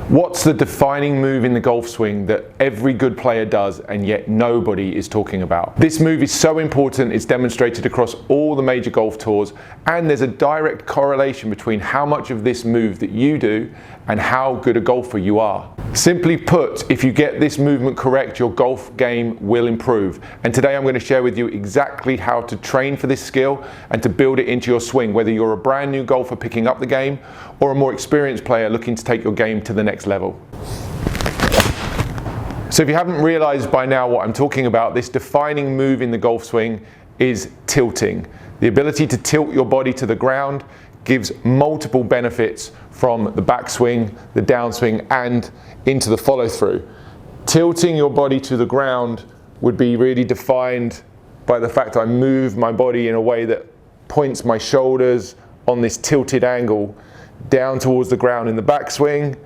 What's the defining move in the golf swing that every good player does and yet nobody is talking about? This move is so important, it's demonstrated across all the major golf tours, and there's a direct correlation between how much of this move that you do and how good a golfer you are. Simply put, if you get this movement correct, your golf game will improve. And today I'm going to share with you exactly how to train for this skill and to build it into your swing, whether you're a brand new golfer picking up the game or a more experienced player looking to take your game to the next level. So if you haven't realized by now what I'm talking about, this defining move in the golf swing is tilting. The ability to tilt your body to the ground gives multiple benefits from the backswing, the downswing, and into the follow through. Tilting your body to the ground would be really defined by the fact I move my body in a way that points my shoulders on this tilted angle down towards the ground in the backswing,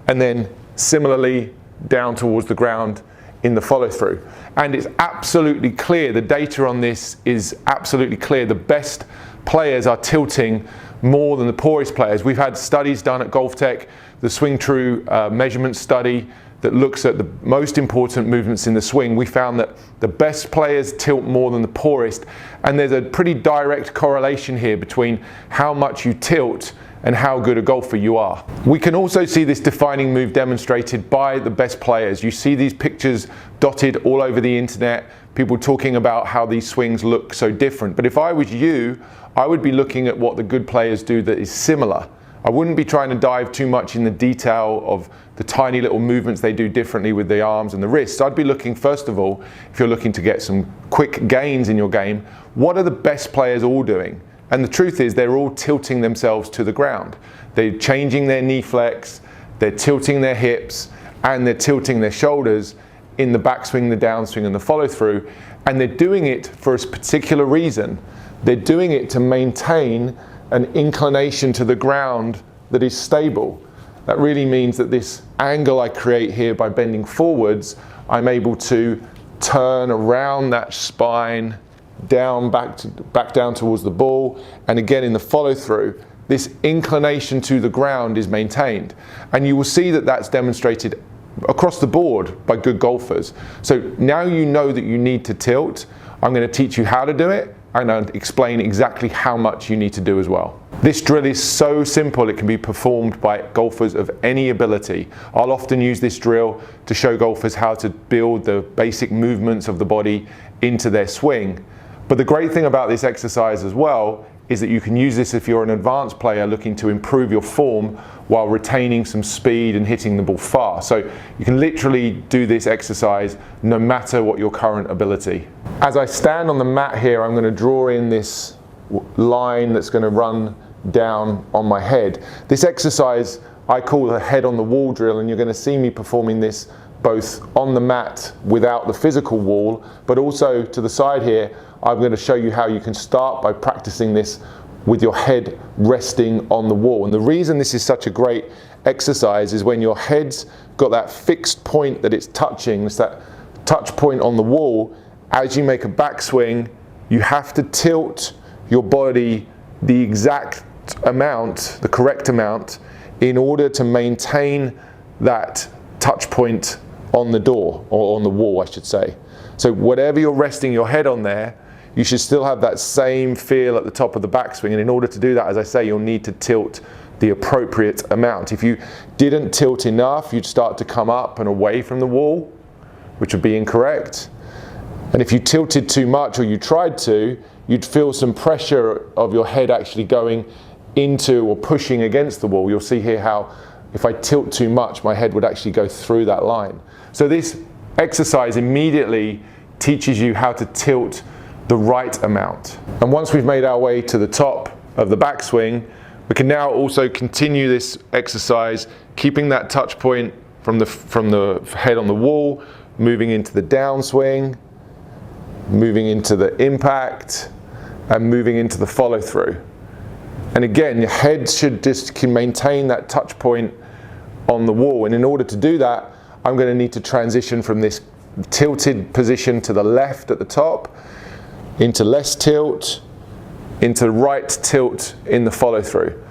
and then similarly down towards the ground in the follow through. And it's absolutely clear, the data on this is absolutely clear, the best players are tilting more than the poorest players. We've had studies done at GOLFTEC, the Swing True measurement study that looks at the most important movements in the swing. We found that the best players tilt more than the poorest, and there's a pretty direct correlation here between how much you tilt and how good a golfer you are. We can also see this defining move demonstrated by the best players. You see these pictures dotted all over the internet, people talking about how these swings look so different. But if I was you, I would be looking at what the good players do that is similar. I wouldn't be trying to dive too much in the detail of the tiny little movements they do differently with the arms and the wrists. I'd be looking, first of all, if you're looking to get some quick gains in your game, what are the best players all doing? And the truth is they're all tilting themselves to the ground. They're changing their knee flex, they're tilting their hips, and they're tilting their shoulders in the backswing, the downswing, and the follow through. And they're doing it for a particular reason. They're doing it to maintain an inclination to the ground that is stable. That really means that this angle I create here by bending forwards, I'm able to turn around that spine down, back down towards the ball, and again in the follow through, this inclination to the ground is maintained. And you will see that that's demonstrated across the board by good golfers. So now you know that you need to tilt. I'm going to teach you how to do it, and I'll explain exactly how much you need to do as well. This drill is so simple it can be performed by golfers of any ability. I'll often use this drill to show golfers how to build the basic movements of the body into their swing. But the great thing about this exercise as well is that you can use this if you're an advanced player looking to improve your form while retaining some speed and hitting the ball far. So you can literally do this exercise no matter what your current ability. As I stand on the mat here, I'm going to draw in this line that's going to run down on my head. This exercise I call the head on the wall drill, and you're going to see me performing this both on the mat without the physical wall, but also to the side here. I'm going to show you how you can start by practicing this with your head resting on the wall. And the reason this is such a great exercise is when your head's got that fixed point that it's touching, it's that touch point on the wall, as you make a backswing, you have to tilt your body the exact amount, the correct amount, in order to maintain that touch point on the door, or on the wall I should say. So whatever you're resting your head on there, you should still have that same feel at the top of the backswing, and in order to do that, as I say, you'll need to tilt the appropriate amount. If you didn't tilt enough, you'd start to come up and away from the wall, which would be incorrect. And if you tilted too much, or you tried to, you'd feel some pressure of your head actually going into or pushing against the wall. You'll see here how if I tilt too much, my head would actually go through that line. So this exercise immediately teaches you how to tilt the right amount. And once we've made our way to the top of the backswing, we can now also continue this exercise, keeping that touch point from the head on the wall, moving into the downswing, moving into the impact, and moving into the follow through. And again, your head should just maintain that touch point on the wall. And in order to do that, I'm going to need to transition from this tilted position to the left at the top, into less tilt, into right tilt in the follow through.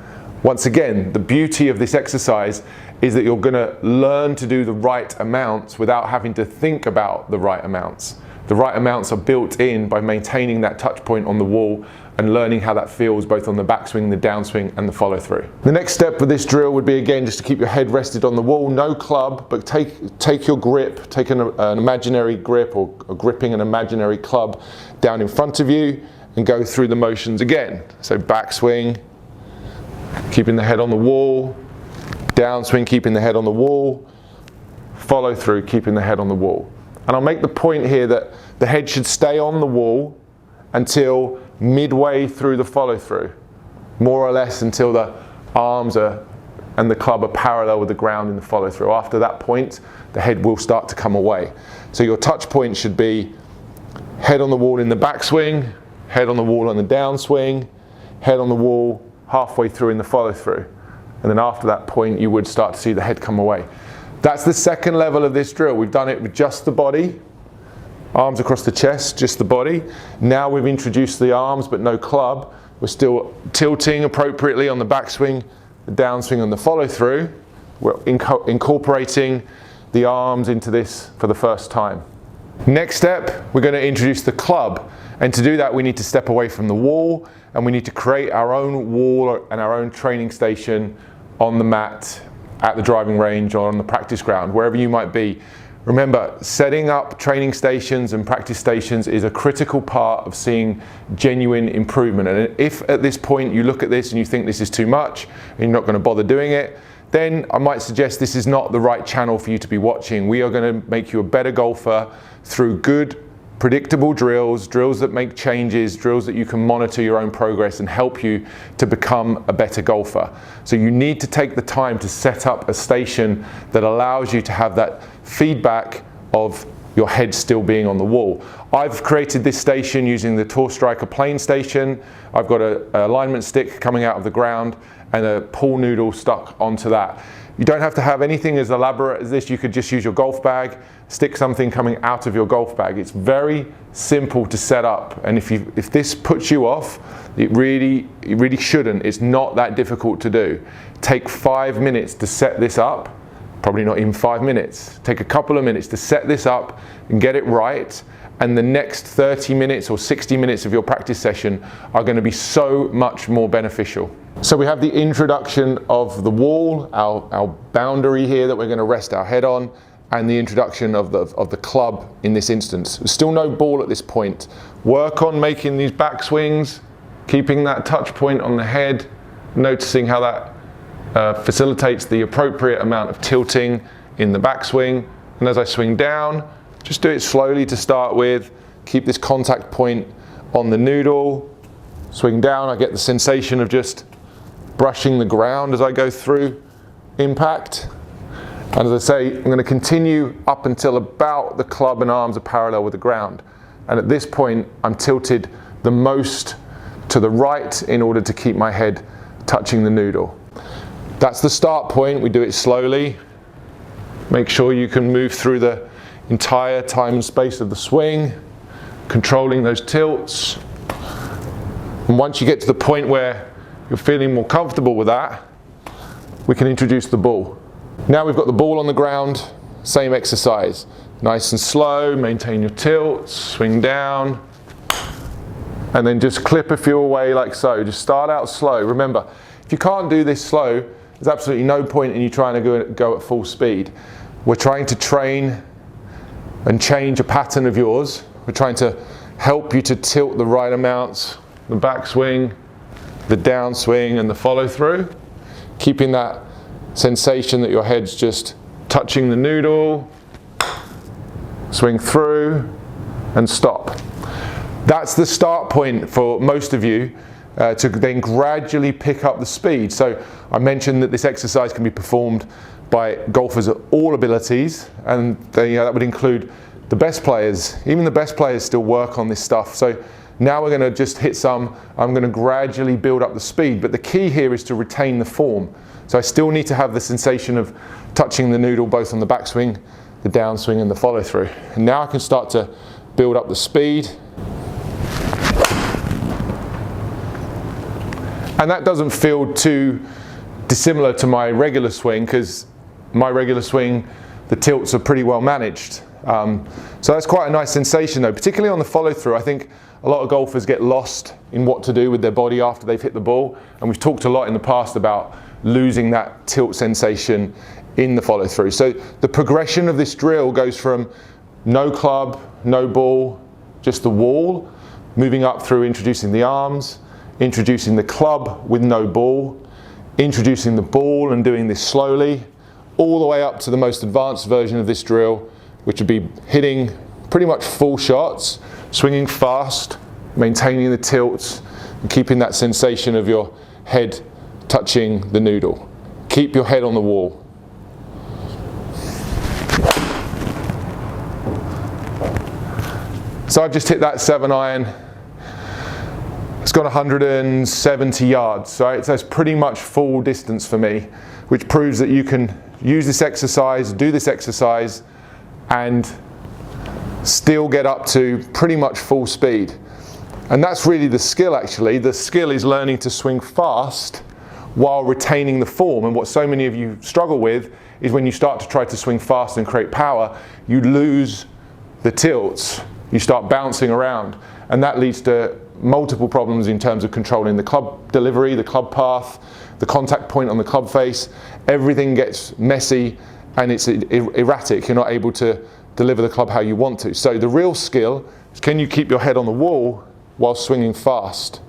Once again, the beauty of this exercise is that you're going to learn to do the right amounts without having to think about the right amounts. The right amounts are built in by maintaining that touch point on the wall and learning how that feels both on the backswing, the downswing and the follow through. The next step with this drill would be, again, just to keep your head rested on the wall, no club, but take your grip, take an imaginary grip or gripping an imaginary club down in front of you and go through the motions again. So backswing, keeping the head on the wall, downswing, keeping the head on the wall, follow through, keeping the head on the wall. And I'll make the point here that the head should stay on the wall until midway through the follow through, more or less until the arms and the club are parallel with the ground in the follow through. After that point, the head will start to come away. So your touch point should be head on the wall in the backswing, head on the wall on the downswing, head on the wall halfway through in the follow through. And then after that point, you would start to see the head come away. That's the second level of this drill. We've done it with just the body, arms across the chest, just the body. Now we've introduced the arms but no club. We're still tilting appropriately on the backswing, the downswing and the follow through. We're incorporating the arms into this for the first time. Next step, we're going to introduce the club. And to do that, we need to step away from the wall and we need to create our own wall and our own training station on the mat, at the driving range or on the practice ground, wherever you might be. Remember, setting up training stations and practice stations is a critical part of seeing genuine improvement. And if at this point you look at this and you think this is too much and you're not going to bother doing it, then I might suggest this is not the right channel for you to be watching. We are going to make you a better golfer through good, predictable drills, drills that make changes, drills that you can monitor your own progress and help you to become a better golfer. So you need to take the time to set up a station that allows you to have that feedback of your head still being on the wall. I've created this station using the Tour Striker plane station. I've got an alignment stick coming out of the ground and a pool noodle stuck onto that. You don't have to have anything as elaborate as this. You could just use your golf bag, stick something coming out of your golf bag. It's very simple to set up, and if this puts you off, it really shouldn't. It's not that difficult to do. Take 5 minutes to set this up, probably not even 5 minutes. Take a couple of minutes to set this up and get it right, and the next 30 minutes or 60 minutes of your practice session are going to be so much more beneficial. So we have the introduction of the wall, our boundary here that we're going to rest our head on, and the introduction of the club in this instance. There's still no ball at this point. Work on making these backswings, keeping that touch point on the head, noticing how that facilitates the appropriate amount of tilting in the backswing. And as I swing down, just do it slowly to start with. Keep this contact point on the noodle. Swing down, I get the sensation of just brushing the ground as I go through impact. And as I say, I'm going to continue up until about the club and arms are parallel with the ground. And at this point, I'm tilted the most to the right in order to keep my head touching the noodle. That's the start point. We do it slowly. Make sure you can move through the entire time and space of the swing, controlling those tilts. And once you get to the point where you're feeling more comfortable with that, we can introduce the ball. Now we've got the ball on the ground, same exercise. Nice and slow, maintain your tilts, swing down, and then just clip a few away like so. Just start out slow. Remember, if you can't do this slow, there's absolutely no point in you trying to go at full speed. We're trying to train and change a pattern of yours. We're trying to help you to tilt the right amounts, the backswing, the downswing and the follow through, keeping that sensation that your head's just touching the noodle, swing through and stop. That's the start point for most of you to then gradually pick up the speed. So I mentioned that this exercise can be performed by golfers of all abilities, and that would include the best players. Even the best players still work on this stuff. So now we're going to just hit some. I'm going to gradually build up the speed, but the key here is to retain the form. So I still need to have the sensation of touching the noodle both on the backswing, the downswing and the follow through. And now I can start to build up the speed. And that doesn't feel too dissimilar to my regular swing, because my regular swing, the tilts are pretty well managed. So that's quite a nice sensation though, particularly on the follow through. I think a lot of golfers get lost in what to do with their body after they've hit the ball, and we've talked a lot in the past about losing that tilt sensation in the follow through. So the progression of this drill goes from no club, no ball, just the wall, moving up through introducing the arms, introducing the club with no ball, introducing the ball and doing this slowly, all the way up to the most advanced version of this drill, which would be hitting pretty much full shots, swinging fast, maintaining the tilts, and keeping that sensation of your head touching the noodle. Keep your head on the wall. So I've just hit that 7-iron. It's got 170 yards, right? So that's pretty much full distance for me, which proves that you can use this exercise, do this exercise, and still get up to pretty much full speed. And that's really the skill actually. The skill is learning to swing fast while retaining the form. And what so many of you struggle with is when you start to try to swing fast and create power, you lose the tilts. You start bouncing around, and that leads to multiple problems in terms of controlling the club delivery, the club path, the contact point on the club face. Everything gets messy and it's erratic. You're not able to deliver the club how you want to. So the real skill is, can you keep your head on the wall while swinging fast?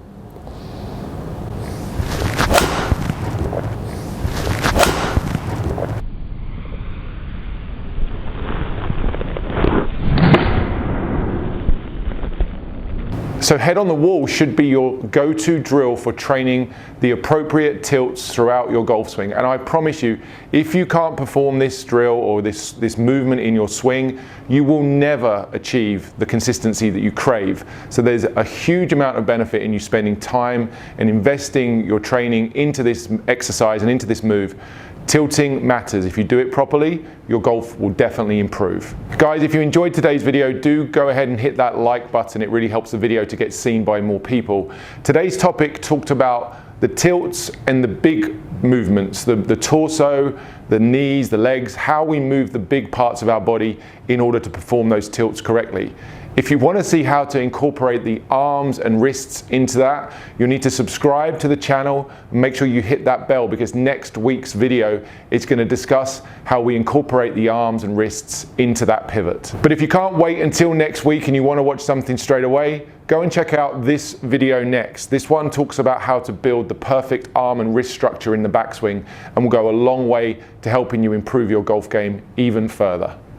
So head on the wall should be your go-to drill for training the appropriate tilts throughout your golf swing. And I promise you, if you can't perform this drill or this movement in your swing, you will never achieve the consistency that you crave. So there's a huge amount of benefit in you spending time and investing your training into this exercise and into this move. Tilting matters. If you do it properly, your golf will definitely improve. Guys, if you enjoyed today's video, do go ahead and hit that like button. It really helps the video to get seen by more people. Today's topic talked about the tilts and the big movements, the torso, the knees, the legs, how we move the big parts of our body in order to perform those tilts correctly. If you want to see how to incorporate the arms and wrists into that, you'll need to subscribe to the channel and make sure you hit that bell, because next week's video is going to discuss how we incorporate the arms and wrists into that pivot. But if you can't wait until next week and you want to watch something straight away, go and check out this video next. This one talks about how to build the perfect arm and wrist structure in the backswing, and will go a long way to helping you improve your golf game even further.